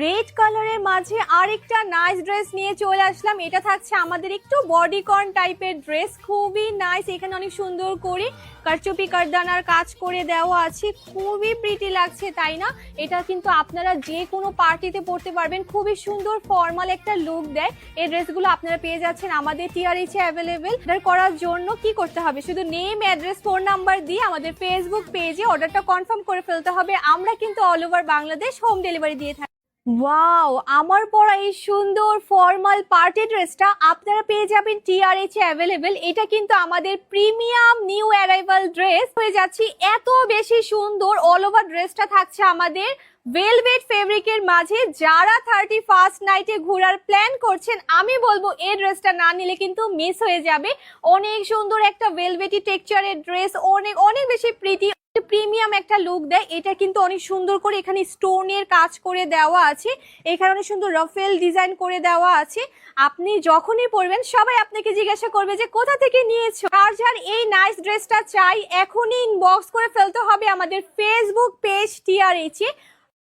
Red কালারের মাঝে আরেকটা নাইস ড্রেস নিয়ে চলে আসলাম। এটা থাকছে আমাদের একটু বডিকন টাইপের ড্রেস, খুবই নাইস। এখানে অনেক সুন্দর করে কারচুপি কারদানার কাজ করে দেওয়া আছে, খুবই প্রিটি লাগছে তাই না? এটা কিন্তু আপনারা যে কোনো পার্টিতে পরতে পারবেন, খুবই সুন্দর ফর্মাল একটা লুক দেয়। এই ড্রেসগুলো আপনারা পেয়ে যাচ্ছেন আমাদের টিআরএইচে অ্যাভেলেবেল। অর্ডার করার জন্য কি করতে হবে, শুধু নেম, অ্যাড্রেস, ফোন নাম্বার দিয়ে আমাদের ফেসবুক পেজে অর্ডারটা কনফার্ম করে ফেলতে হবে। আমরা কিন্তু all over Bangladesh home delivery দিয়ে থাকি। ওয়াও, আমার পরা এই সুন্দর ফর্মাল পার্টি ড্রেসটা আপনারা পেয়ে যাবেন টিআরএইচে অ্যাভেলেবেল। এটা কিন্তু আমাদের প্রিমিয়াম নিউ অ্যারাইভাল ড্রেস হয়ে যাচ্ছে, এত বেশি সুন্দর। অল ওভার ড্রেসটা থাকছে আমাদের ভেলভেট ফেব্রিকের মাঝে। যারা 31st নাইটে ঘোরার প্ল্যান করছেন, আমি বলবো এই ড্রেসটা না নিলে কিন্তু মিস হয়ে যাবে। অনেক সুন্দর একটা ভেলভেটি টেক্সচারের ড্রেস, অনেক অনেক বেশি প্রিটি, প্রিমিয়াম একটা লুক দেয়। এটা কিন্তু অনেক সুন্দর করে এখানে স্টোনের কাজ করে দেওয়া আছে, এখানে অনেক সুন্দর রাফেল ডিজাইন করে দেওয়া আছে। আপনি যখনই পরবেন সবাই আপনাকে জিজ্ঞাসা করবে যে কোথা থেকে নিয়েছো। আর যার এই নাইস ড্রেসটা চাই, এখনই ইনবক্স করে ফেলতে হবে আমাদের ফেসবুক পেজ টিআরএইচে।